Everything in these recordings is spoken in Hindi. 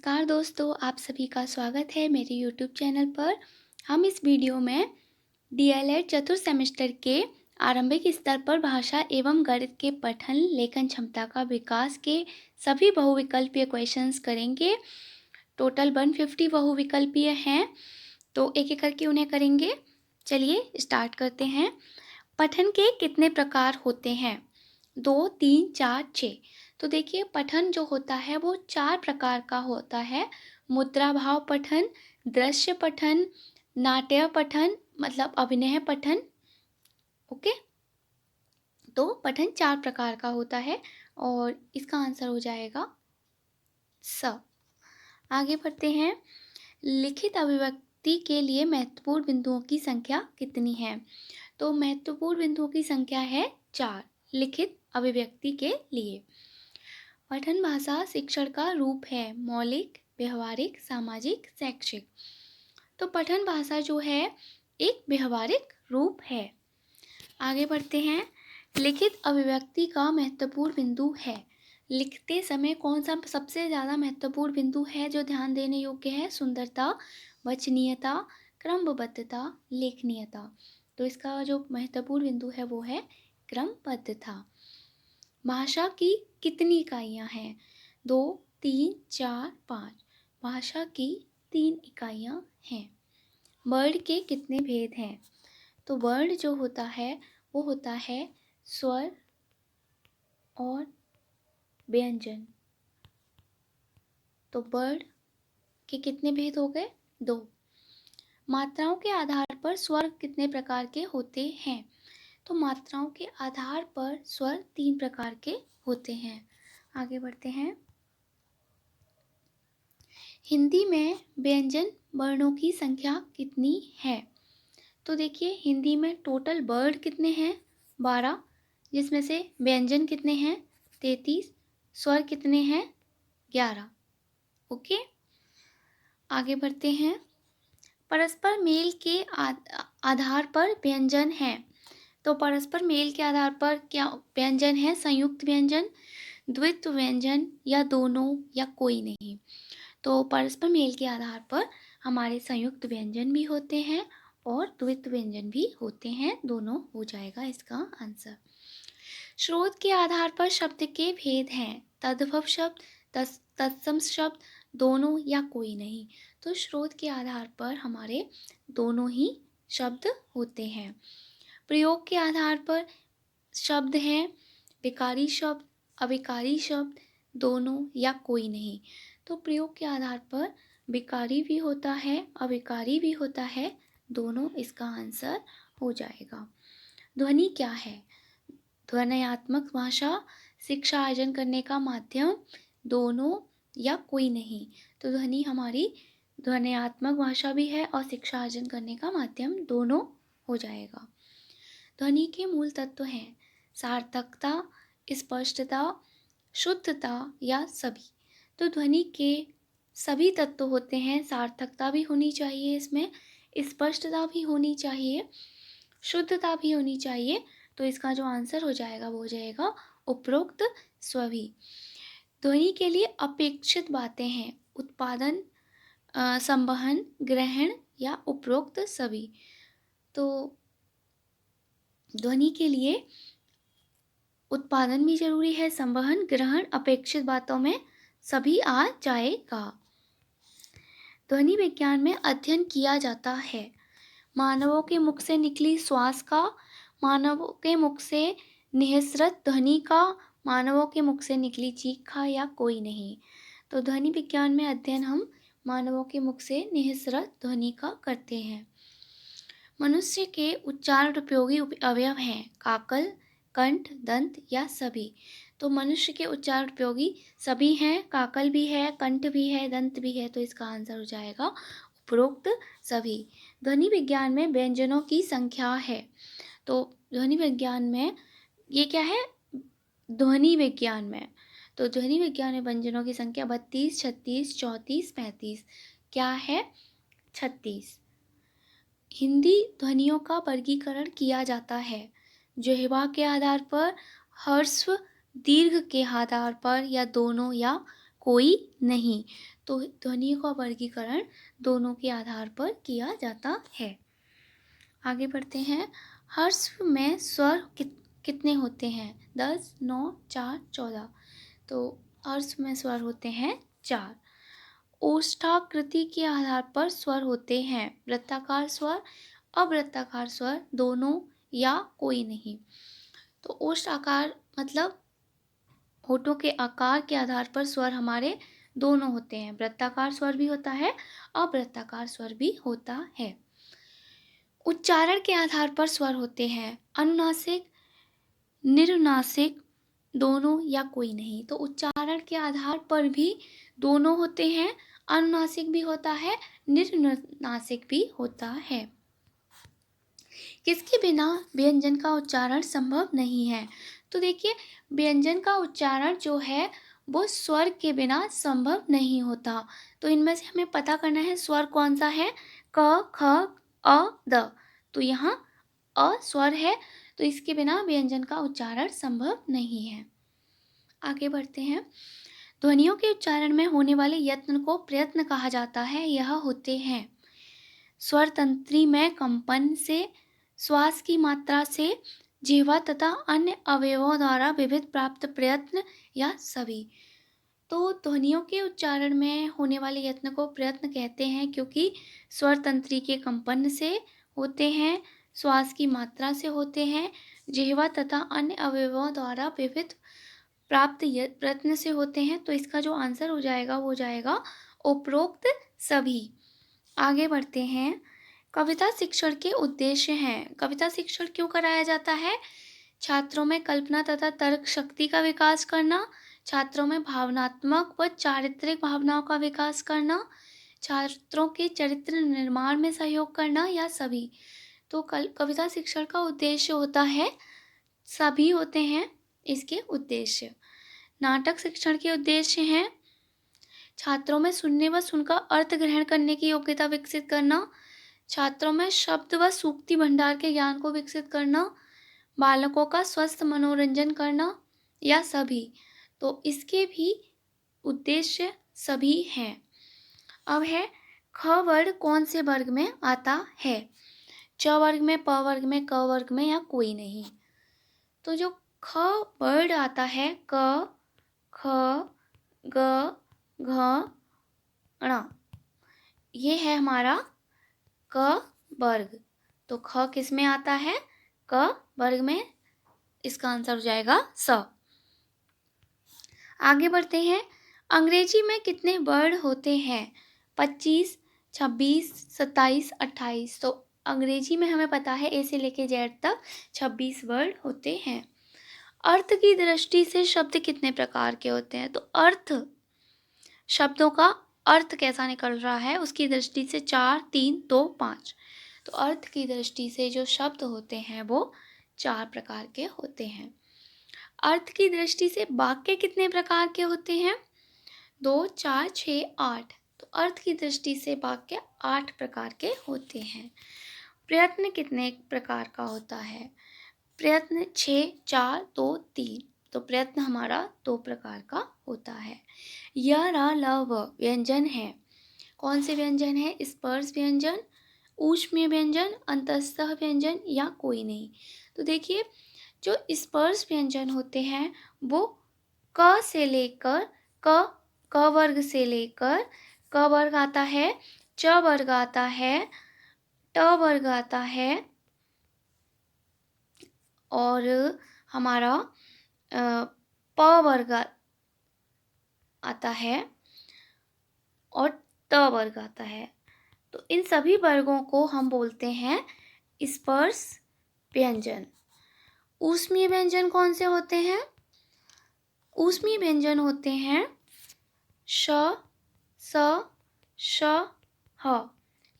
नमस्कार दोस्तों, आप सभी का स्वागत है मेरे यूट्यूब चैनल पर। हम इस वीडियो में डीएलएड चतुर्थ सेमेस्टर के आरंभिक स्तर पर भाषा एवं गणित के पठन लेखन क्षमता का विकास के सभी बहुविकल्पीय क्वेश्चंस करेंगे। टोटल 150 बहुविकल्पीय हैं, तो एक एक करके उन्हें करेंगे। चलिए स्टार्ट करते हैं। पठन के कितने प्रकार होते हैं? 2, 3, 4, 6। तो देखिए, पठन जो होता है वो 4 प्रकार का होता है। मुद्रा भाव पठन, दृश्य पठन, नाट्य पठन मतलब अभिनय पठन। ओके, तो पठन 4 प्रकार का होता है और इसका आंसर हो जाएगा स। आगे बढ़ते हैं। लिखित अभिव्यक्ति के लिए महत्वपूर्ण बिंदुओं की संख्या कितनी है? तो महत्वपूर्ण बिंदुओं की संख्या है 4 लिखित अभिव्यक्ति के लिए। पठन भाषा शिक्षण का रूप है, मौलिक, व्यवहारिक, सामाजिक, शैक्षिक। तो पठन भाषा जो है एक व्यवहारिक रूप है। आगे बढ़ते हैं। लिखित अभिव्यक्ति का महत्वपूर्ण बिंदु है। लिखते समय कौन सा सबसे ज़्यादा महत्वपूर्ण बिंदु है जो ध्यान देने योग्य है? सुंदरता, वचनीयता, क्रमबद्धता, लेखनीयता। तो इसका जो महत्वपूर्ण बिंदु है वो है क्रमबद्धता। भाषा की कितनी इकाइयाँ हैं? 2, 3, 4, 5। भाषा की 3 इकाइयाँ हैं। वर्ण के कितने भेद हैं? तो वर्ण जो होता है वो होता है स्वर और व्यंजन। तो वर्ण के कितने भेद हो गए? 2। मात्राओं के आधार पर स्वर कितने प्रकार के होते हैं? तो मात्राओं के आधार पर स्वर 3 प्रकार के होते हैं। आगे बढ़ते हैं। हिंदी में व्यंजन वर्णों की संख्या कितनी है? तो देखिए, हिंदी में टोटल वर्ण कितने हैं? 12, जिसमें से व्यंजन कितने हैं? 33। स्वर कितने हैं? 11। ओके, आगे बढ़ते हैं। परस्पर मेल के आधार पर व्यंजन है। तो परस्पर मेल के आधार पर क्या व्यंजन है? संयुक्त व्यंजन, द्वित्व व्यंजन या दोनों या कोई नहीं। तो परस्पर मेल के आधार पर हमारे संयुक्त व्यंजन भी होते हैं और द्वित्व व्यंजन भी होते हैं, दोनों हो जाएगा इसका आंसर। स्रोत के आधार पर शब्द के भेद हैं। तद्भव शब्द, तत्सम शब्द, दोनों या कोई नहीं। तो स्रोत के आधार पर हमारे दोनों ही शब्द होते हैं। प्रयोग के आधार पर शब्द हैं विकारी शब्द, अविकारी शब्द, दोनों या कोई नहीं। तो प्रयोग के आधार पर विकारी भी होता है, अविकारी भी होता है, दोनों इसका आंसर हो जाएगा। ध्वनि क्या है? ध्वन्यात्मक भाषा, शिक्षा अर्जन करने का माध्यम, दोनों या कोई नहीं। तो ध्वनि हमारी ध्वन्यात्मक भाषा भी है और शिक्षा अर्जन करने का माध्यम, दोनों हो जाएगा। ध्वनि के मूल तत्व हैं सार्थकता, स्पष्टता, शुद्धता या सभी। तो ध्वनि के सभी तत्व होते हैं। सार्थकता भी होनी चाहिए, इसमें स्पष्टता भी होनी चाहिए, शुद्धता भी होनी चाहिए। तो इसका जो आंसर हो जाएगा वो हो जाएगा उपरोक्त सभी। ध्वनि के लिए अपेक्षित बातें हैं उत्पादन, संवहन, ग्रहण या उपरोक्त सभी। तो ध्वनि के लिए उत्पादन भी जरूरी है, संवहन, ग्रहण, अपेक्षित बातों में सभी आ जाएगा। ध्वनि विज्ञान में अध्ययन किया जाता है मानवों के मुख से निकली श्वास का, मानवों के मुख से निःसृत ध्वनि का, मानवों के मुख से निकली चीख का या कोई नहीं। तो ध्वनि विज्ञान में अध्ययन हम मानवों के मुख से निःसृत ध्वनि का करते हैं। मनुष्य के उच्चारण उपयोगी अवयव हैं काकल, कंठ, दंत या सभी। तो मनुष्य के उच्चारण उपयोगी सभी हैं, काकल भी है, कंठ भी है, दंत भी है। तो इसका आंसर हो जाएगा उपरोक्त सभी। ध्वनि विज्ञान में व्यंजनों की संख्या है। तो ध्वनि विज्ञान में ये क्या है? ध्वनि विज्ञान में, तो ध्वनि विज्ञान में व्यंजनों की संख्या 32, 36, 34, 35। क्या है? 36। हिंदी ध्वनियों का वर्गीकरण किया जाता है जिह्वा के आधार पर, ह्रस्व दीर्घ के आधार पर या दोनों या कोई नहीं। तो ध्वनि का वर्गीकरण दोनों के आधार पर किया जाता है। आगे बढ़ते हैं। हर स्वर में स्वर कितने होते हैं? 10, 9, 4, 14। तो हर स्वर में स्वर होते हैं 4। ओष्ठाकृति के आधार पर स्वर होते हैं वृत्ताकार स्वर, अवृत्ताकार स्वर, दोनों या कोई नहीं। तो ओष्ठ आकार मतलब होठों के आकार के आधार पर स्वर हमारे दोनों होते हैं, वृत्ताकार स्वर भी होता है, अवृत्ताकार स्वर भी होता है। उच्चारण के आधार पर स्वर होते हैं अनुनासिक, निरुनासिक, दोनों या कोई नहीं। तो उच्चारण के आधार पर भी दोनों होते हैं, अनुनासिक भी होता है, निरुनासिक भी होता है। किसके बिना व्यंजन का उच्चारण संभव नहीं है? तो देखिए, व्यंजन का उच्चारण जो है वो स्वर के बिना संभव नहीं होता। तो इनमें से हमें पता करना है स्वर कौन सा है। क, ख, अ, द। तो यहाँ अ स्वर है, तो इसके बिना व्यंजन का उच्चारण संभव नहीं है। आगे बढ़ते हैं। ध्वनियों के उच्चारण में होने वाले यत्न को प्रयत्न कहा जाता है। यह होते हैं स्वर तंत्री में कंपन से, श्वास की मात्रा से, जिह्वा तथा अन्य अवयवों द्वारा विविध प्राप्त प्रयत्न या सभी। तो ध्वनियों के उच्चारण में होने वाले यत्न को प्रयत्न कहते हैं क्योंकि स्वर तंत्री के कंपन से होते हैं, श्वास की मात्रा से होते हैं, जिह्वा तथा अन्य अवयवों द्वारा विविध प्राप्त प्रयत्न से होते हैं। तो इसका जो आंसर हो जाएगा वो हो जाएगा उपरोक्त सभी। आगे बढ़ते हैं। कविता शिक्षण के उद्देश्य हैं। कविता शिक्षण क्यों कराया जाता है? छात्रों में कल्पना तथा तर्क शक्ति का विकास करना, छात्रों में भावनात्मक व चारित्रिक भावनाओं का विकास करना, छात्रों के चरित्र निर्माण में सहयोग करना या सभी। तो कविता शिक्षण का उद्देश्य होता है, सभी होते हैं इसके उद्देश्य। नाटक शिक्षण के उद्देश्य हैं छात्रों में सुनने व सुनकर अर्थ ग्रहण करने की योग्यता विकसित करना, छात्रों में शब्द व सूक्ति भंडार के ज्ञान को विकसित करना, बालकों का स्वस्थ मनोरंजन करना या सभी। तो इसके भी उद्देश्य सभी हैं। अब है ख वर्ण कौन से वर्ग में आता है? च वर्ग में, प वर्ग में, क वर्ग में या कोई नहीं। तो जो ख वर्ण आता है क, ख, ग, घ, ण, ये है हमारा क वर्ग। तो ख किस में आता है? क वर्ग में। इसका आंसर हो जाएगा स। आगे बढ़ते हैं। अंग्रेजी में कितने वर्ण होते हैं? 25, 26, 27, 28। तो अंग्रेजी में हमें पता है ए से लेके जेड तक 26 वर्ण होते हैं। अर्थ की दृष्टि से शब्द कितने प्रकार के होते हैं? तो अर्थ, शब्दों का अर्थ कैसा निकल रहा है उसकी दृष्टि से 4, 3, 2, 5। तो अर्थ की दृष्टि से जो शब्द होते हैं वो 4 प्रकार के होते हैं। अर्थ की दृष्टि से वाक्य कितने प्रकार के होते हैं? 2, 4, 6, 8। तो अर्थ की दृष्टि से वाक्य 8 प्रकार के होते हैं। प्रयत्न कितने प्रकार का होता है? प्रयत्न 6, 4, 2, 3। तो प्रयत्न हमारा 2 प्रकार का होता है। य, र, ल, व व्यंजन है। कौन से व्यंजन है? स्पर्श व्यंजन, ऊष्मीय व्यंजन, अंतःस्थ व्यंजन या कोई नहीं। तो देखिए, जो स्पर्श व्यंजन होते हैं वो क से लेकर क वर्ग से लेकर क वर्ग आता है, च वर्ग आता है, ट वर्ग आता है और हमारा प वर्ग आता है और त वर्ग आता है। तो इन सभी वर्गों को हम बोलते हैं स्पर्श व्यंजन। ऊष्मीय व्यंजन कौन से होते हैं? ऊष्मीय व्यंजन होते हैं श, स, श, ह।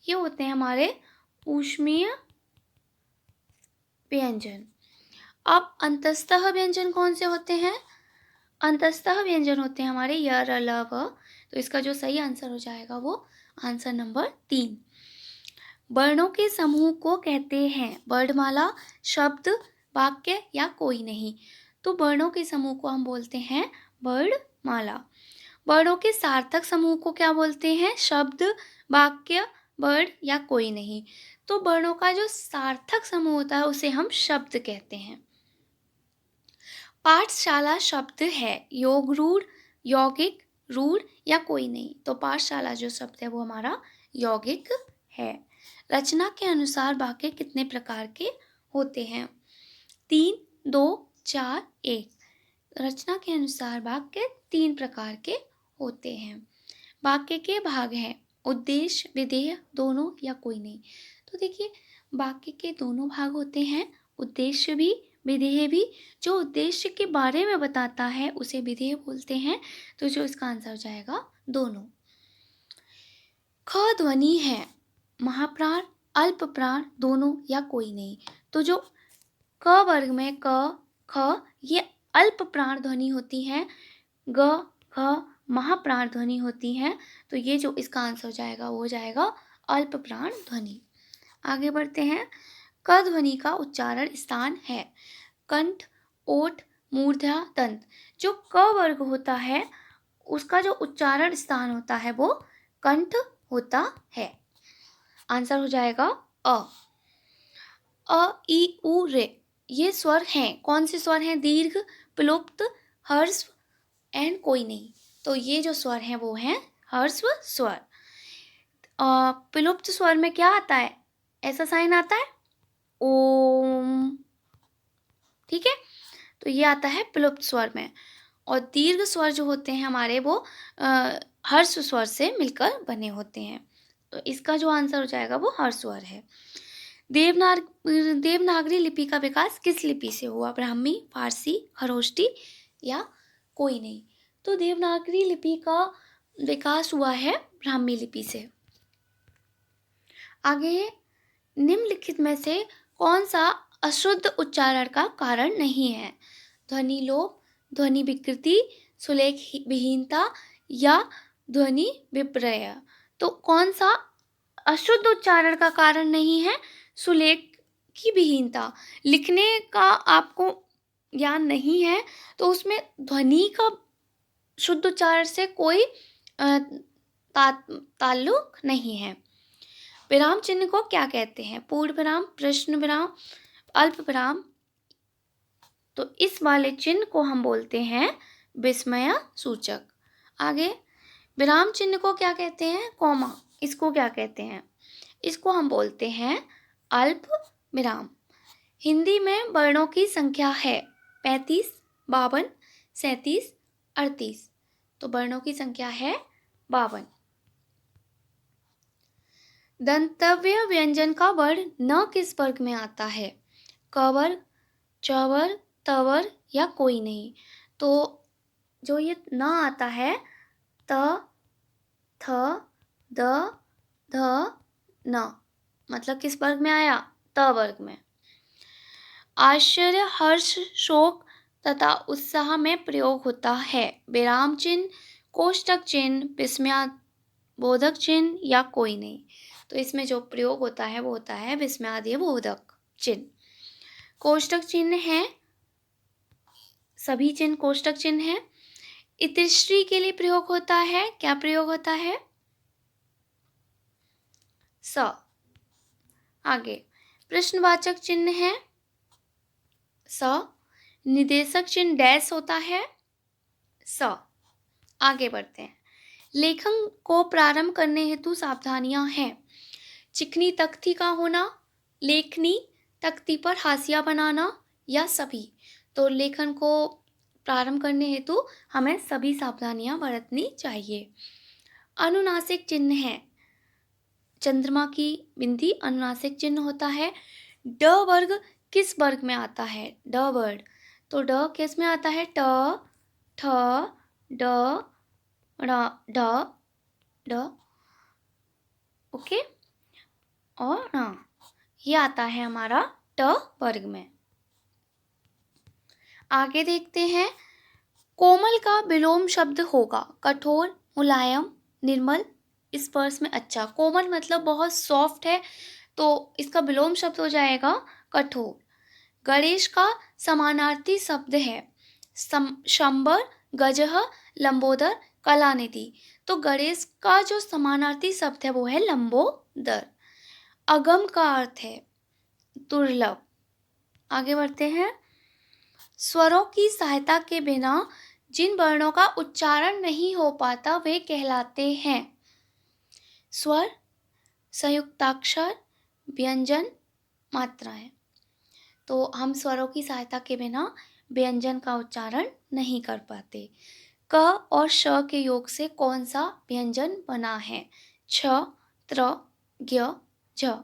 ये होते हैं हमारे ऊष्मीय व्यंजन। अब अंतःस्थ व्यंजन कौन से होते हैं? अंतःस्थ व्यंजन होते हैं हमारे य, र, ल, व। तो इसका जो सही आंसर हो जाएगा वो आंसर नंबर 3। वर्णों के समूह को कहते हैं वर्णमाला, शब्द, वाक्य या कोई नहीं। तो वर्णों के समूह को हम बोलते हैं वर्णमाला। वर्णों के सार्थक समूह को क्या बोलते हैं? शब्द, वाक्य, वर्ड या कोई नहीं। तो वर्णों का जो सार्थक समूह होता है उसे हम शब्द कहते हैं। पाठशाला शब्द है योग रूढ़, यौगिक, रूढ़ या कोई नहीं। तो पाठशाला जो शब्द है वो हमारा यौगिक है। रचना के अनुसार वाक्य कितने प्रकार के होते हैं? 3, 2, 4, 1। रचना के अनुसार वाक्य 3 प्रकार के होते हैं। वाक्य के भाग हैं उद्देश्य, विधेय, दोनों या कोई नहीं। तो देखिए वाक्य के दोनों भाग होते हैं, उद्देश्य भी, विधेय भी। जो उद्देश्य के बारे में बताता है उसे विधेय बोलते हैं। तो जो इसका आंसर हो जाएगा दोनों। ख ध्वनि है महाप्राण, अल्प प्राण, दोनों या कोई नहीं। तो जो क वर्ग में क, ख ये अल्प प्राण ध्वनि होती है, ग, ख महाप्राण ध्वनि होती है। तो ये जो इसका आंसर हो जाएगा वो हो जाएगा अल्प प्राण ध्वनि। आगे बढ़ते हैं। क ध्वनि का उच्चारण स्थान है कंठ, ओठ, मूर्धा, दंत। जो क वर्ग होता है उसका जो उच्चारण स्थान होता है वो कंठ होता है। आंसर हो जाएगा अ। ई, उ, रे ये स्वर हैं। कौन से स्वर हैं? दीर्घ, प्लुप्त, ह्रस्व एंड कोई नहीं। तो ये जो स्वर हैं वो हैं ह्रस्व स्वर। प्लुप्त स्वर में क्या आता है? ऐसा साइन आता है ओम, ठीक है। तो ये आता है प्लुप्त स्वर में। और दीर्घ स्वर जो होते हैं हमारे वो ह्रस्व स्वर से मिलकर बने होते हैं। तो इसका जो आंसर हो जाएगा वो ह्रस्व स्वर है। देवनागरी लिपि का विकास किस लिपि से हुआ? ब्राह्मी, फारसी, खरोष्टी या कोई नहीं। तो देवनागरी लिपि का विकास हुआ है ब्राह्मी लिपि से। आगे निम्नलिखित में से कौन सा अशुद्ध उच्चारण का कारण नहीं है? ध्वनि लोप, ध्वनि विकृति, सुलेख विहीनता या ध्वनि विपर्य। तो कौन सा अशुद्ध उच्चारण का कारण नहीं है? सुलेख की विहीनता। लिखने का आपको ज्ञान नहीं है तो उसमें ध्वनि का शुद्ध उच्चारण से कोई ताल्लुक नहीं है। विराम चिन्ह को क्या कहते हैं? पूर्ण विराम, प्रश्न विराम, अल्प विराम। तो इस वाले चिन्ह को हम बोलते हैं विस्मय सूचक। आगे विराम चिन्ह को क्या कहते हैं? कॉमा, इसको क्या कहते हैं? इसको हम बोलते हैं अल्प विराम। हिंदी में वर्णों की संख्या है 35, 52, 37, 38। तो वर्णों की संख्या है 52। दंतव्य व्यंजन का वर्ण न किस वर्ग में आता है? क वर्ग, च वर्ग, त वर्ग या कोई नहीं। तो जो ये न आता है त, थ, द, ध, न, मतलब किस वर्ग में आया? त वर्ग में। आश्चर्य, हर्ष, शोक तथा उत्साह में प्रयोग होता है विराम चिन्ह, कोष्टक चिन्ह, विस्मयादिबोधक चिन्ह या कोई नहीं। तो इसमें जो प्रयोग होता है वो होता है विस्मयादिबोधक चिन्ह। कोष्टक चिन्ह है, सभी चिन्ह कोष्टक चिन्ह है। इतिश्री के लिए प्रयोग होता है, क्या प्रयोग होता है? स। आगे प्रश्नवाचक चिन्ह है स। निदेशक चिन्ह डैश होता है स। आगे बढ़ते हैं। लेखन को प्रारंभ करने हेतु सावधानियां हैं। चिकनी तख्ती का होना, लेखनी तख्ती पर हाशिया बनाना या सभी। तो लेखन को प्रारंभ करने हेतु हमें सभी सावधानियां बरतनी चाहिए। अनुनासिक चिन्ह है चंद्रमा की बिंदी अनुनासिक चिन्ह होता है। ड वर्ग किस वर्ग में आता है? ड वर्ग। तो ड किस में आता है? ट, ठ, ड, ड़, ढ, ड, ओके, और ण, ये आता है हमारा ट वर्ग में। आगे देखते हैं। कोमल का विलोम शब्द होगा कठोर, मुलायम, निर्मल, स्पर्श में अच्छा। कोमल मतलब बहुत सॉफ्ट है तो इसका विलोम शब्द हो जाएगा कठोर। गणेश का समानार्थी शब्द है शंबर, गजह, लंबोदर कलानिधि। तो गणेश का जो समानार्थी शब्द है वो है लंबोदर। अगम का अर्थ है दुर्लभ। आगे बढ़ते हैं। स्वरों की सहायता के बिना जिन वर्णों का उच्चारण नहीं हो पाता वे कहलाते हैं स्वर, संयुक्ताक्षर, व्यंजन, मात्राएं। तो हम स्वरों की सहायता के बिना व्यंजन का उच्चारण नहीं कर पाते। क और श के योग से कौन सा व्यंजन बना है? छ, त्र, ज्ञ, झ।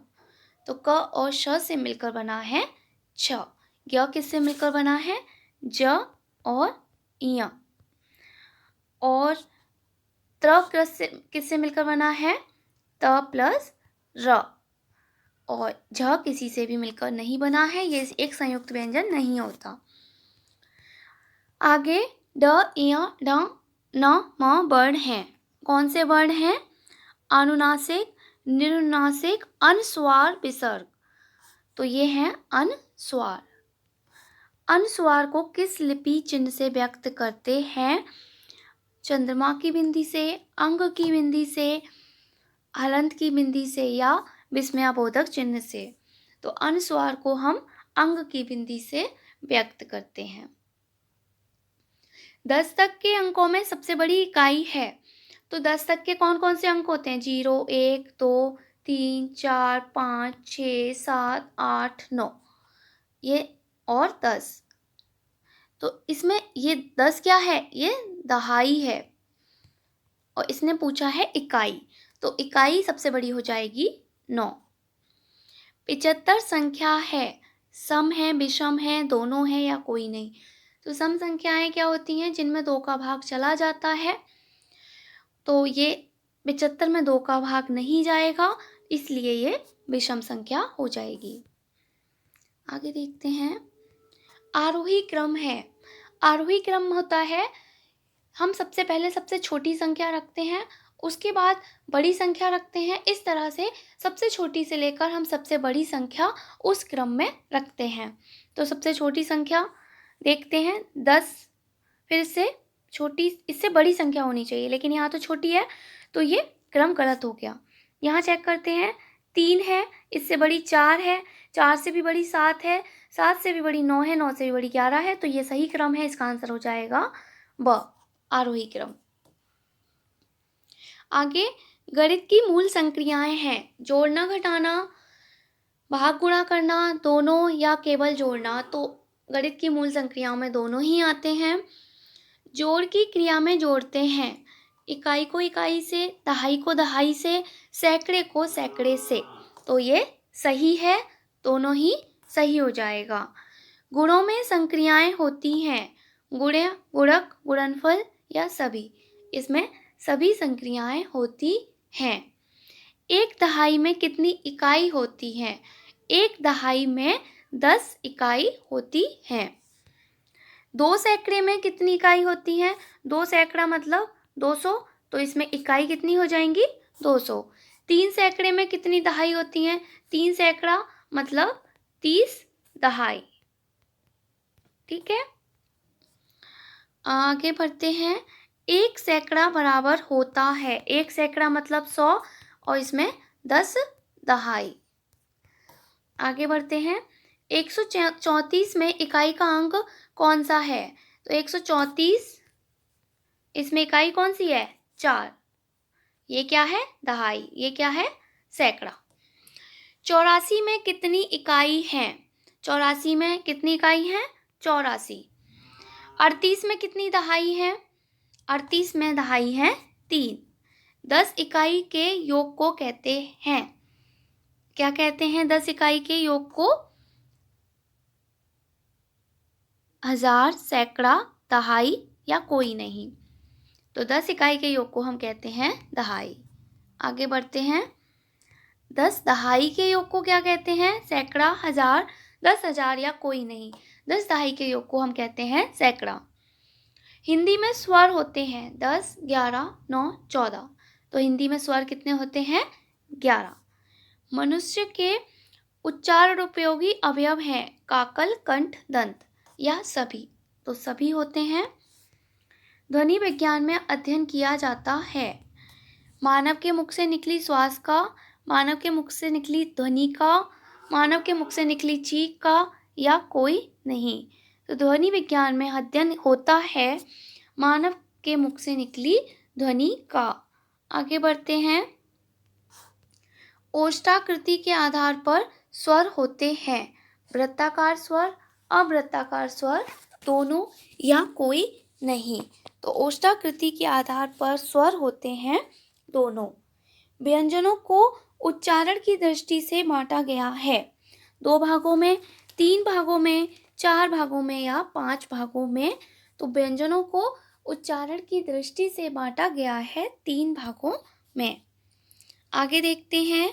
तो क और श से मिलकर बना है छ। ज्ञ किससे मिलकर बना है? ज और य। और त्र किससे मिलकर बना है? त प्लस र। और झ किसी से भी मिलकर नहीं बना है, ये एक संयुक्त व्यंजन नहीं होता। आगे ड, य, ड, न, म वर्ण हैं। कौन से वर्ण हैं? अनुनासिक, निरुनासिक, अनुस्वार, विसर्ग। तो ये हैं अनुस्वार। अनुस्वार को किस लिपि चिन्ह से व्यक्त करते हैं? चंद्रमा की बिंदी से, अंग की बिंदी से, हलंत की बिंदी से या विस्मयाबोधक चिन्ह से। तो अनुस्वार को हम अंग की बिंदी से व्यक्त करते हैं। 10 तक के अंकों में सबसे बड़ी इकाई है। तो 10 तक के कौन कौन से अंक होते हैं? 0, 1, 2, 3, 4, 5, 6, 7, 8, 9 ये और 10। तो इसमें ये 10 क्या है? ये दहाई है। और इसने पूछा है इकाई, तो इकाई सबसे बड़ी हो जाएगी 9। 75 संख्या है, सम है, विषम है, दोनों है या कोई नहीं? तो सम संख्याएं क्या होती हैं? जिनमें 2 का भाग चला जाता है। तो ये 75 में 2 का भाग नहीं जाएगा, इसलिए ये विषम संख्या हो जाएगी। आगे देखते हैं। आरोही क्रम है। आरोही क्रम होता है, हम सबसे पहले सबसे छोटी संख्या रखते हैं, उसके बाद बड़ी संख्या रखते हैं। इस तरह से सबसे छोटी से लेकर हम सबसे बड़ी संख्या उस क्रम में रखते हैं। तो सबसे छोटी संख्या देखते हैं 10, फिर से छोटी, इससे बड़ी संख्या होनी चाहिए, लेकिन यहाँ तो छोटी है, तो ये क्रम गलत हो गया। यहाँ चेक करते हैं, 3 है, इससे बड़ी 4 है, 4 से भी बड़ी 7 है, 7 से भी बड़ी 9 है, 9 से भी बड़ी 11 है। तो ये सही क्रम है, इसका आंसर हो जाएगा ब, आरोही क्रम। आगे गणित की मूल संक्रियाएं हैं। जोड़ना, घटाना, भाग, गुणा करना, दोनों या केवल जोड़ना। तो गणित की मूल संक्रियाओं में दोनों ही आते हैं। जोड़ की क्रिया में जोड़ते हैं इकाई को इकाई से, दहाई को दहाई से, सैकड़े को सैकड़े से। तो ये सही है, दोनों ही सही हो जाएगा। गुणों में संक्रियाएं होती हैं, गुणा, गुणक, गुणनफल या सभी। इसमें सभी संक्रियाएं होती हैं। एक दहाई में कितनी इकाई होती है? एक दहाई में 10 इकाई होती है। 2 सैकड़े में कितनी इकाई होती है? 2 सैकड़ा मतलब 200, तो इसमें इकाई कितनी हो जाएंगी? 200। 3 सैकड़े में कितनी दहाई होती हैं? 3 सैकड़ा मतलब 30 दहाई। ठीक है, आगे बढ़ते हैं। 1 सैकड़ा बराबर होता है, 1 सैकड़ा मतलब 100 और इसमें 10 दहाई। आगे बढ़ते हैं। 134 में इकाई का अंक कौन सा है? तो 134, इसमें इकाई कौन सी है? 4। ये क्या है? दहाई। ये क्या है? सैकड़ा। 84 में कितनी इकाई है? 84 में कितनी इकाई है? 84। 38 में कितनी दहाई है? 38 में दहाई है 3। 10 इकाई के योग को कहते हैं, क्या कहते हैं? 10 इकाई के योग को 1000, सैकड़ा, दहाई या कोई नहीं। तो 10 इकाई के योग को हम कहते हैं दहाई। आगे बढ़ते हैं। 10 दहाई के योग को क्या कहते हैं? सैकड़ा, 1000, 10,000 या कोई नहीं। 10 दहाई के योग को हम कहते हैं सैकड़ा। हिंदी में स्वर होते हैं 10, 11, 9, 14। तो हिंदी में स्वर कितने होते हैं? 11। मनुष्य के उच्चारण उपयोगी अवयव हैं काकल, कंठ, दंत या सभी। तो सभी होते हैं। ध्वनि विज्ञान में अध्ययन किया जाता है? मानव के मुख से निकली श्वास का, मानव के मुख से निकली ध्वनि का, मानव के मुख से निकली चीख का, या कोई नहीं? तो ध्वनि विज्ञान में अध्ययन होता है मानव के मुख से निकली ध्वनि का। आगे बढ़ते हैं। ओष्ठाकृति के आधार पर स्वर होते हैं वृत्ताकार स्वर, अवृत्ताकार स्वर, दोनों, या कोई नहीं? तो ओष्ठाकृति के आधार पर स्वर होते हैं दोनों। व्यंजनों को उच्चारण की दृष्टि से बांटा गया है 2 भागों में, 3 भागों में, 4 भागों में या 5 भागों में। तो व्यंजनों को उच्चारण की दृष्टि से बांटा गया है 3 भागों में। आगे देखते हैं।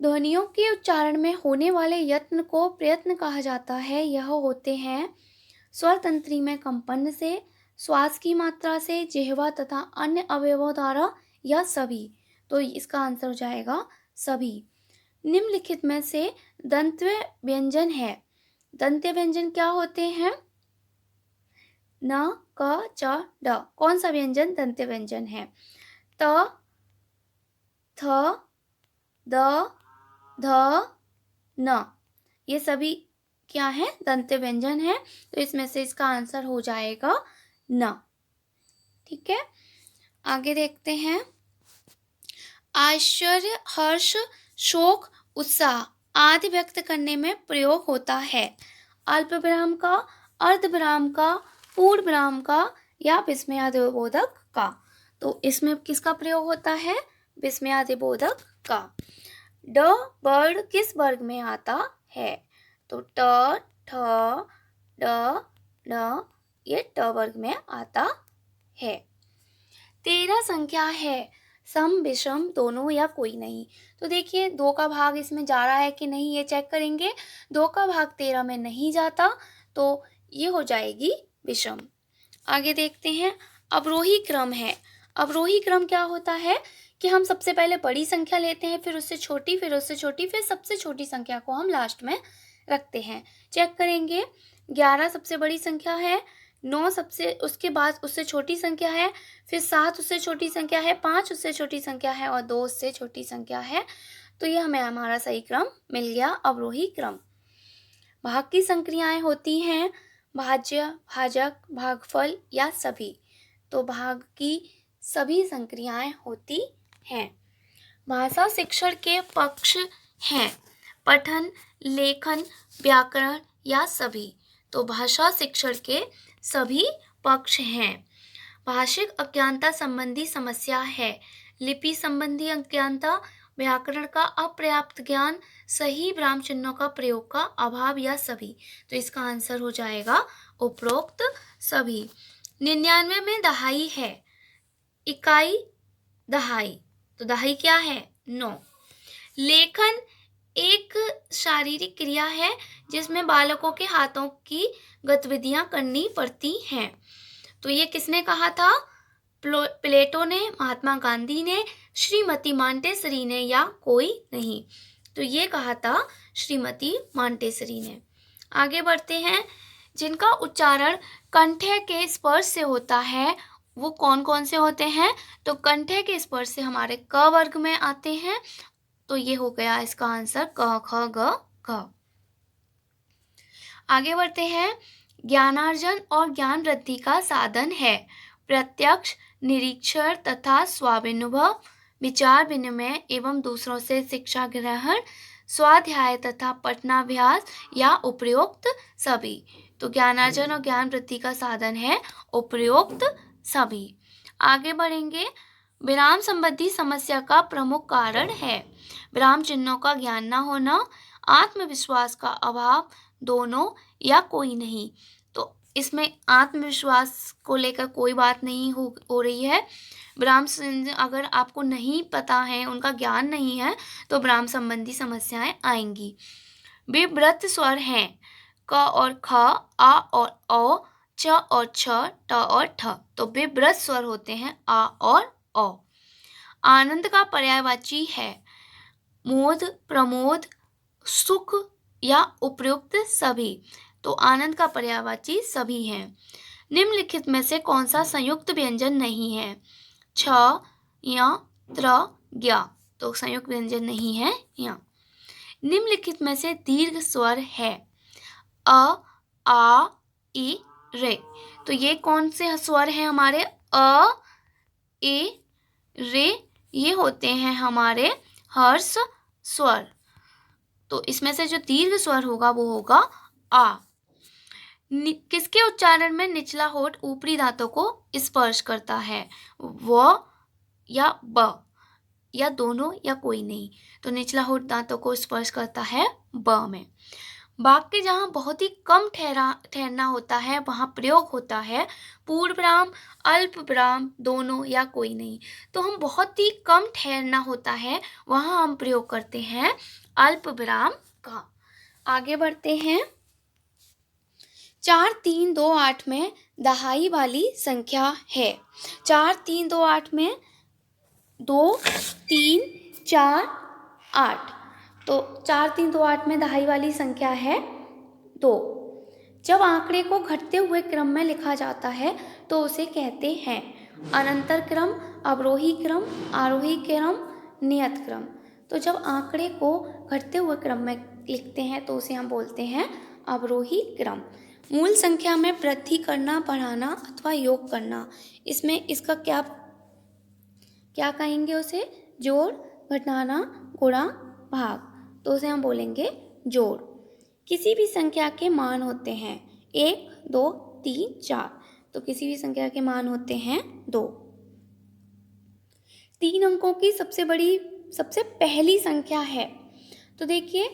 ध्वनियों के उच्चारण में होने वाले यत्न को प्रयत्न कहा जाता है। यह होते हैं स्वर तंत्री में कंपन से, श्वास की मात्रा से, जिह्वा तथा अन्य अवयवों द्वारा, या सभी? तो इसका आंसर हो जाएगा सभी। निम्नलिखित में से दंत्य व्यंजन है। दंत्य व्यंजन क्या होते हैं? न, क, च, ड। कौन सा व्यंजन दंत्य व्यंजन है? त, थ, द, ध, न। ये सभी क्या है? दंत्य व्यंजन है। तो इसमें से इसका आंसर हो जाएगा न। ठीक है, आगे देखते हैं। आश्चर्य, हर्ष, शोक, उत्साह आदि व्यक्त करने में प्रयोग होता है अल्प विराम का, अर्ध विराम का, पूर्ण विराम का, या विस्मयादिबोधक का? तो इसमें किसका प्रयोग होता है? विस्मयादिबोधक का। ड वर्ड किस वर्ग में आता है? तो ट, ठ, ड, ण, ये ट वर्ग में आता है। 13 संख्या है, सम, विषम, दोनों, या कोई नहीं? तो देखिए 2 का भाग इसमें जा रहा है कि नहीं, ये चेक करेंगे। 2 का भाग 13 में नहीं जाता, तो ये हो जाएगी विषम। आगे देखते हैं। अवरोही क्रम है। अवरोही क्रम क्या होता है कि हम सबसे पहले बड़ी संख्या लेते हैं, फिर उससे छोटी, फिर उससे छोटी, फिर सबसे छोटी संख्या को हम लास्ट में रखते हैं। चेक करेंगे। 11 सबसे बड़ी संख्या है, 9 सबसे, उसके बाद उससे छोटी संख्या है, फिर 7 उससे छोटी संख्या है, 5 उससे छोटी संख्या है, और 2 उससे छोटी संख्या है। तो ये हमें हमारा सही क्रम मिल गया, अवरोही क्रम। भाग की संक्रियाएं होती हैं भाज्य, भाजक, भागफल, या सभी? तो भाग की सभी संक्रियाएं होती हैं। भाषा शिक्षण के पक्ष हैं पठन, लेखन, व्याकरण, या सभी? तो भाषा शिक्षण के सभी पक्ष हैं। भाषिक अज्ञानता संबंधी समस्या है लिपि संबंधी अज्ञानता, व्याकरण का अपर्याप्त ज्ञान, सही विराम चिन्हों का प्रयोग का अभाव, या सभी? तो इसका आंसर हो जाएगा उपरोक्त सभी। 99 में दहाई है, इकाई दहाई, तो दहाई क्या है? 9। लेखन एक शारीरिक क्रिया है जिसमें बालकों के हाथों की गतिविधियां करनी पड़ती हैं। तो ये किसने कहा था? प्लेटो ने, महात्मा गांधी ने, श्रीमती मांटेसरी ने, या कोई नहीं? तो ये कहा था श्रीमती मांटेसरी ने। आगे बढ़ते हैं। जिनका उच्चारण कंठे के स्पर्श से होता है वो कौन कौन से होते हैं? तो कंठे के स्पर्श से हमारे क वर्ग में आते हैं। तो ये हो गया इसका आंसर क, ख, ग, घ। आगे बढ़ते हैं। ज्ञानार्जन और ज्ञान वृद्धि का साधन है प्रत्यक्ष, निरीक्षण तथा स्वाभिनुभव, विचार विनिमय एवं दूसरों से शिक्षा ग्रहण, स्वाध्याय तथा पठनाभ्यास, या उपरोक्त सभी? तो ज्ञानार्जन और ज्ञान वृद्धि का साधन है उपरोक्त सभी। आगे बढ़ेंगे। विराम संबंधी समस्या का प्रमुख कारण है विराम चिन्हों का ज्ञान न होना, आत्मविश्वास का अभाव, दोनों, या कोई नहीं? तो इसमें आत्मविश्वास को लेकर कोई बात नहीं हो रही है। विराम अगर आपको नहीं पता है, उनका ज्ञान नहीं है, तो विराम संबंधी समस्याएं आएंगी। विव्रत स्वर हैं क और ख, आ और औ, च और छ, ट और ठ। तो विव्रत स्वर होते हैं आ और औ। आनंद का पर्यायवाची है मोद, प्रमोद, सुख, या उपयुक्त सभी? तो आनंद का पर्यायवाची सभी हैं। निम्नलिखित में से कौन सा संयुक्त व्यंजन नहीं है? छ, य, त्र, ज्ञ। तो संयुक्त व्यंजन नहीं है यहाँ। निम्नलिखित में से दीर्घ स्वर है? अ, आ, इ, रे। तो ये कौन से स्वर हैं हमारे? अ, ए, रे, ये होते हैं हमारे हर्ष स्वर। तो इसमें से जो दीर्घ स्वर होगा वो होगा आ। किसके उच्चारण में निचला होठ ऊपरी दांतों को स्पर्श करता है? व या ब, या दोनों, या कोई नहीं। तो निचला होठ दांतों को स्पर्श करता है ब में। वाक्य जहाँ बहुत ही कम ठहरना होता है वहाँ प्रयोग होता है पूर्ण विराम, अल्प विराम, दोनों, या कोई नहीं। तो हम बहुत ही कम ठहरना होता है वहाँ हम प्रयोग करते हैं अल्प विराम का। आगे बढ़ते हैं। 4, 3, 2, 8 में दहाई वाली संख्या है। 4, 3, 2, 8 में 2, 3, 4, 8। तो 4, 3, 2, 8 में दहाई वाली संख्या है 2। जब आंकड़े को घटते हुए क्रम में लिखा जाता है तो उसे कहते हैं अनंतर क्रम, अवरोही क्रम, आरोही क्रम, नियत क्रम। तो जब आंकड़े को घटते हुए क्रम में लिखते हैं तो उसे हम बोलते हैं अवरोही क्रम। मूल संख्या में वृद्धि करना, बढ़ाना अथवा योग करना, इसमें इसका क्या कहेंगे? उसे जोड़, घटाना, गुणा, भाग। तो उसे हम बोलेंगे जोड़। किसी भी संख्या के मान होते हैं 1, 2, 3, 4। तो किसी भी संख्या के मान होते हैं 2। 3 अंकों की सबसे पहली संख्या है। तो देखिए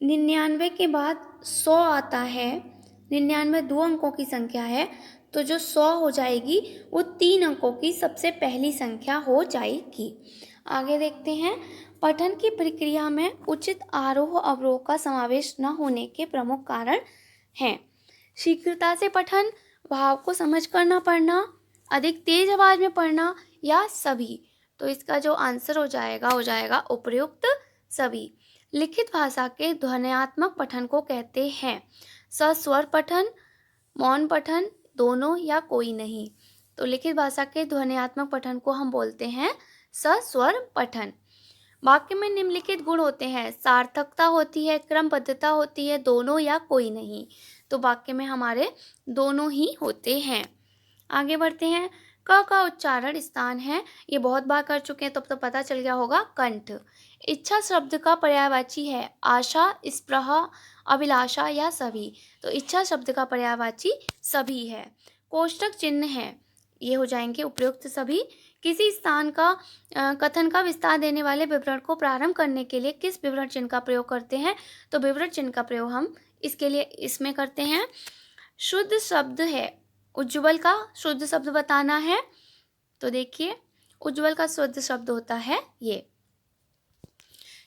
99 के बाद 100 आता है। 99 2 अंकों की संख्या है, तो जो 100 हो जाएगी वो 3 अंकों की सबसे पहली संख्या हो जाएगी। आगे देखते हैं। पठन की प्रक्रिया में उचित आरोह अवरोह का समावेश न होने के प्रमुख कारण हैं। शीघ्रता से पठन, भाव को समझकर न पढ़ना, अधिक तेज आवाज में पढ़ना, या सभी। तो इसका जो आंसर हो जाएगा उपर्युक्त सभी। लिखित भाषा के ध्वन्यात्मक पठन को कहते हैं सस्वर पठन, मौन पठन, दोनों, या कोई नहीं। तो लिखित भाषा के ध्वन्यात्मक पठन को हम बोलते हैं सस्वर पठन। वाक्य में निम्नलिखित गुण होते हैं? सार्थकता होती है, क्रमबद्धता होती है, दोनों, या कोई नहीं। तो वाक्य में हमारे दोनों ही होते हैं। आगे बढ़ते हैं। क का उच्चारण स्थान है, ये बहुत बार कर चुके हैं, तो पता चल गया होगा, कंठ। इच्छा शब्द का पर्यायवाची है आशा, स्पृहा, अभिलाषा, या सभी। तो इच्छा शब्द का पर्यायवाची सभी है। कोष्टक चिन्ह है, ये हो जाएंगे उपयुक्त सभी। किसी स्थान का कथन का विस्तार देने वाले विवरण को प्रारंभ करने के लिए किस विवरण चिन्ह का प्रयोग करते हैं? तो विवरण चिन्ह का प्रयोग हम इसके लिए इसमें करते हैं। शुद्ध शब्द है, उज्ज्वल का शुद्ध शब्द बताना है। तो देखिए उज्ज्वल का शुद्ध शब्द होता है ये।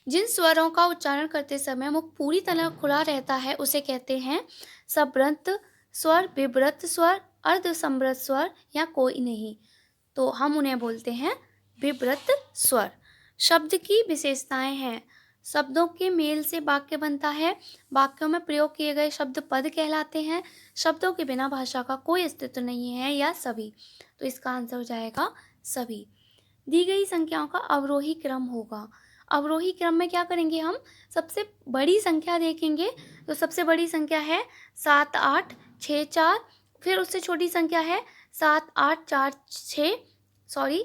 जिन स्वरों का उच्चारण करते समय मुख पूरी तरह खुला रहता है उसे कहते हैं सब्रत स्वर, विव्रत स्वर, अर्धसंवृत स्वर, या कोई नहीं। तो हम उन्हें बोलते हैं विव्रत स्वर। शब्द की विशेषताएं हैं। शब्दों के मेल से वाक्य बनता है। वाक्यों में प्रयोग किए गए शब्द पद कहलाते हैं। शब्दों के बिना भाषा का कोई अस्तित्व नहीं है, या सभी। तो इसका आंसर हो जाएगा सभी। दी गई संख्याओं का अवरोही क्रम होगा। अवरोही क्रम में क्या करेंगे? हम सबसे बड़ी संख्या देखेंगे। तो सबसे बड़ी संख्या है 7, 8, 6, 4। फिर उससे छोटी संख्या है 7, 8, 4, 6।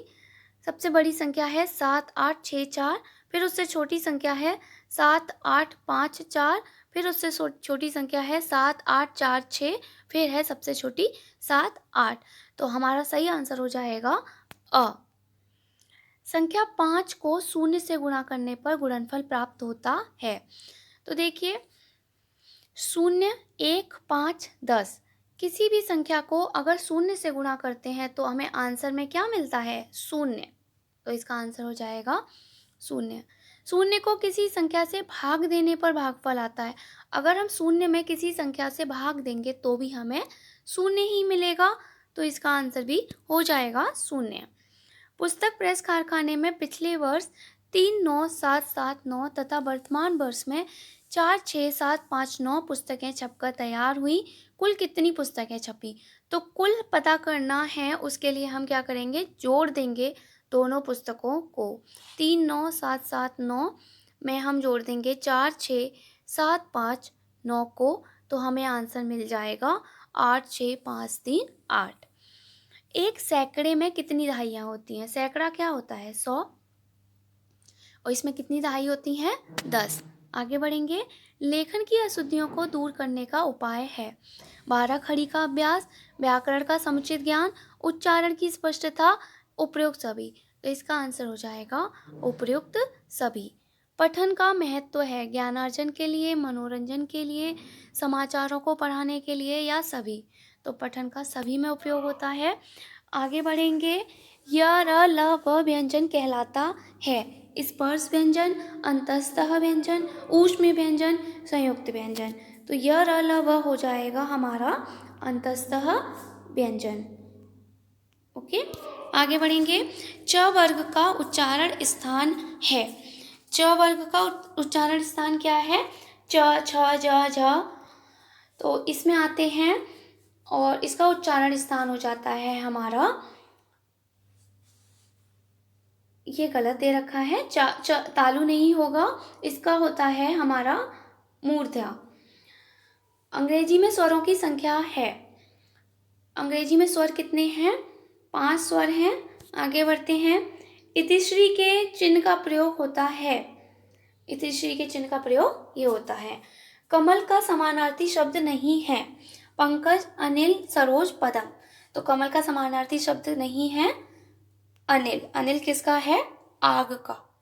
सबसे बड़ी संख्या है 7, 8, 6, 4। फिर उससे छोटी संख्या है 7, 8, 5, 4। फिर उससे छोटी संख्या है 7, 8, 4, 6। फिर है सबसे छोटी 7, 8। तो हमारा सही आंसर हो जाएगा अ। संख्या 5 को 0 से गुणा करने पर गुणनफल प्राप्त होता है। तो देखिए 0, 1, 5, 10। किसी भी संख्या को अगर 0 से गुणा करते हैं तो हमें आंसर में क्या मिलता है? 0। तो इसका आंसर हो जाएगा 0। 0 को किसी संख्या से भाग देने पर भागफल आता है। अगर हम 0 में किसी संख्या से भाग देंगे तो भी हमें 0 ही मिलेगा। तो इसका आंसर भी हो जाएगा 0। पुस्तक प्रेस कारखाने में पिछले वर्ष 39779 तथा वर्तमान वर्ष में 46759 पुस्तकें छपकर तैयार हुई। कुल कितनी पुस्तकें छपी? तो कुल पता करना है, उसके लिए हम क्या करेंगे, जोड़ देंगे दोनों पुस्तकों को। 3 9 7 7 9 में हम जोड़ देंगे 4 6 7 5 9 को, तो हमें आंसर मिल जाएगा 8 6 5 3 8। एक सैकड़े में कितनी दहाइयाँ होती हैं? सैकड़ा क्या होता है? 100, और इसमें कितनी दहाई होती हैं? 10। आगे बढ़ेंगे। लेखन की अशुद्धियों को दूर करने का उपाय है 12 खड़ी का अभ्यास, व्याकरण का समुचित ज्ञान, उच्चारण की स्पष्टता, उपयुक्त सभी। तो इसका आंसर हो जाएगा उपयुक्त सभी। पठन का महत्व है ज्ञानार्जन के लिए, मनोरंजन के लिए, समाचारों को पढ़ाने के लिए, या सभी? तो पठन का सभी में उपयोग होता है। आगे बढ़ेंगे। य र ल व व्यंजन कहलाता है स्पर्श व्यंजन, अंतस्तः व्यंजन, ऊष्म व्यंजन, संयुक्त व्यंजन। तो य र ल व हो जाएगा हमारा अंतस्तः व्यंजन। ओके, आगे बढ़ेंगे। च वर्ग का उच्चारण स्थान है। च वर्ग का उच्चारण स्थान क्या है? च छ ज झ, तो इसमें आते हैं, और इसका उच्चारण स्थान हो जाता है हमारा, ये गलत दे रखा है, तालु नहीं होगा, इसका होता है हमारा मूर्धा। अंग्रेजी में स्वरों की संख्या है। अंग्रेजी में स्वर कितने हैं? 5 स्वर हैं। आगे बढ़ते हैं। इतिश्री के चिन्ह का प्रयोग होता है। इतिश्री के चिन्ह का प्रयोग ये होता है। कमल का समानार्थी शब्द नहीं है। पंकज, अनिल, सरोज, पदम। तो कमल का समानार्थी शब्द नहीं है अनिल। अनिल किसका है? आग का।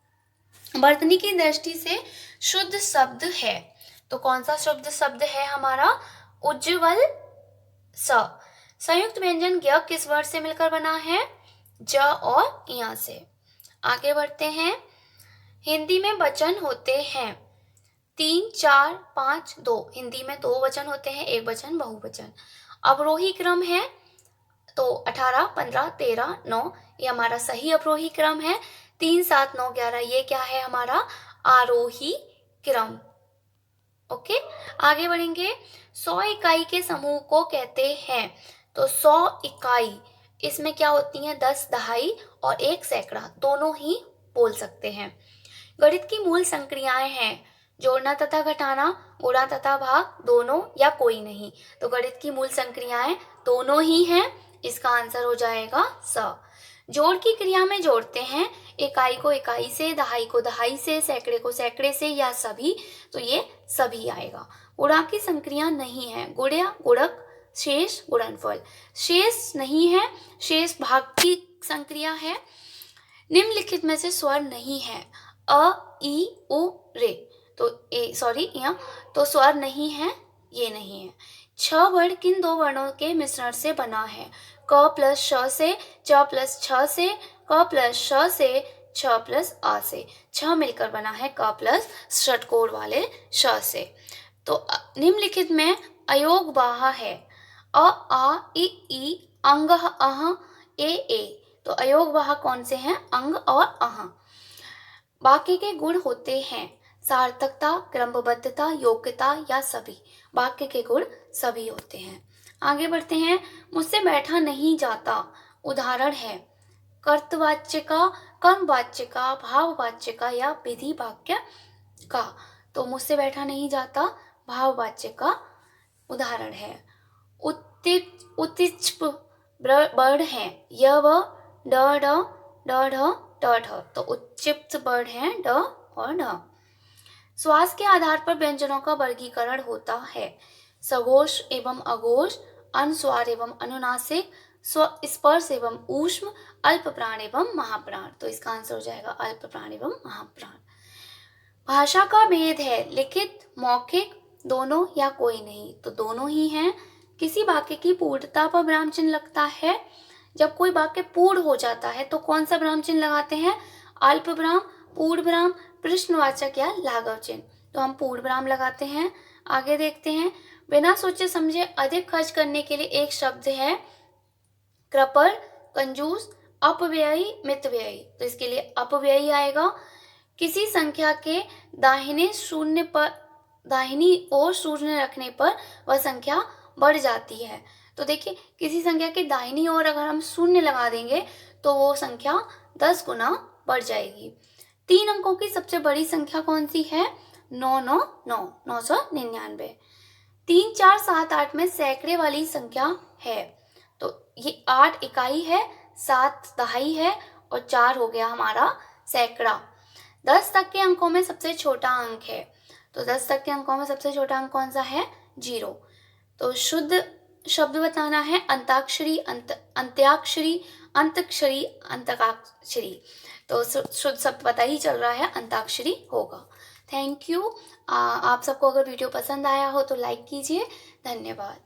वर्तनी की दृष्टि से शुद्ध शब्द है, तो कौन सा शुद्ध शब्द है हमारा? उज्ज्वल। स। संयुक्त व्यंजन ज्ञ किस वर्ड से मिलकर बना है? ज और य से। आगे बढ़ते हैं। हिंदी में वचन होते हैं 3 4 5 2। हिंदी में 2 वचन होते हैं, एक वचन बहुवचन। अवरोही क्रम है, तो 18 15 13 9 ये हमारा सही अवरोही क्रम है। 3 7 9 11 ये क्या है हमारा? आरोही क्रम। ओके, आगे बढ़ेंगे। 100 इकाई के समूह को कहते हैं, तो 100 इकाई, इसमें क्या होती हैं? 10 दहाई और 1 सैकड़ा, दोनों ही बोल सकते हैं। गणित की मूल संक्रियाएं हैं जोड़ना तथा घटाना, गुणा तथा भाग, दोनों या कोई नहीं। तो गणित की मूल संक्रियाएं दोनों ही हैं, इसका आंसर हो जाएगा स। जोड़ की क्रिया में जोड़ते हैं इकाई को इकाई से, दहाई को दहाई से, सैकड़े को सैकड़े से, या सभी, तो ये सभी आएगा। गुणा की संक्रिया नहीं है। गुणा, गुणक, शेष, गुणनफल। शेष नहीं है, शेष भाग की संक्रिया है। निम्नलिखित में से स्वर नहीं है। अ, ई, उ, रे। तो यहाँ तो स्वर नहीं है, ये नहीं है। 6 वर्ण किन 2 वर्णों के मिश्रण से बना है? क प्लस श से, च प्लस छ से, क प्लस श से, छ प्लस आ से। 6 मिलकर बना है क प्लस षटकोण वाले श से। तो निम्नलिखित में अयोगवाह है। अ, आ, ई, अंग, अह, ए। तो अयोगवाह कौन से हैं? अंग और अह। वाक्य के गुण होते हैं सार्थकता, क्रमबद्धता, योग्यता, या सभी। वाक्य के गुण सभी होते हैं। आगे बढ़ते हैं। मुझसे बैठा नहीं जाता उदाहरण है कर्तवाच्य का, कर्मवाच्य का, भाववाच्य का, या विधि वाक्य का। तो मुझसे बैठा नहीं जाता भाववाच्य का उदाहरण है। उत्तिष्ठ वर्ड है य, व, ड, ढ, ट, ठ। तो उत्क्षिप्त वर्ड है ड और ढ। श्वास के आधार पर व्यंजनों का वर्गीकरण होता है सघोष एवं अघोष, अनुस्वार एवं अनुनासिक, स्पर्श एवं ऊष्म, अल्प प्राण एवं महाप्राण। तो इसका आंसर हो जाएगा अल्प प्राण एवं महाप्राण। भाषा का भेद है लिखित, मौखिक, दोनों या कोई नहीं। तो दोनों ही हैं। किसी वाक्य की पूर्णता पर विराम चिन्ह लगता है। जब कोई वाक्य पूर्ण हो जाता है तो कौन सा विराम चिन्ह लगाते हैं? अल्प विराम, पूर्ण विराम, प्रश्नवाचक या लाघव चिन्ह। तो हम पूर्ण विराम लगाते हैं। आगे देखते हैं। बिना सोचे समझे अधिक खर्च करने के लिए एक शब्द है कृपण, कंजूस, अपव्ययी, मितव्ययी। तो इसके लिए अपव्ययी आएगा। किसी संख्या के दाहिनी ओर शून्य रखने पर वह संख्या बढ़ जाती है। तो देखिए किसी संख्या के दाहिनी ओर अगर हम शून्य लगा देंगे तो वो संख्या 10 गुना बढ़ जाएगी। 3 अंकों की सबसे बड़ी संख्या कौन सी है? 999 3 4 7 8 में सैकड़े वाली संख्या है, तो ये 8 इकाई है, 7 दहाई है और 4 हो गया हमारा सैकड़ा। 10 तक के अंकों में सबसे छोटा अंक है, तो 10 तक के अंकों में सबसे छोटा अंक कौन सा है? 0। तो शुद्ध शब्द बताना है अंताक्षरी, अंत्याक्षरी, अंतक्षरी, अंतकाक्षरी। तो शुद्ध शब्द पता ही चल रहा है, अंताक्षरी होगा। Thank you. आप सबको अगर वीडियो पसंद आया हो तो लाइक कीजिए। धन्यवाद।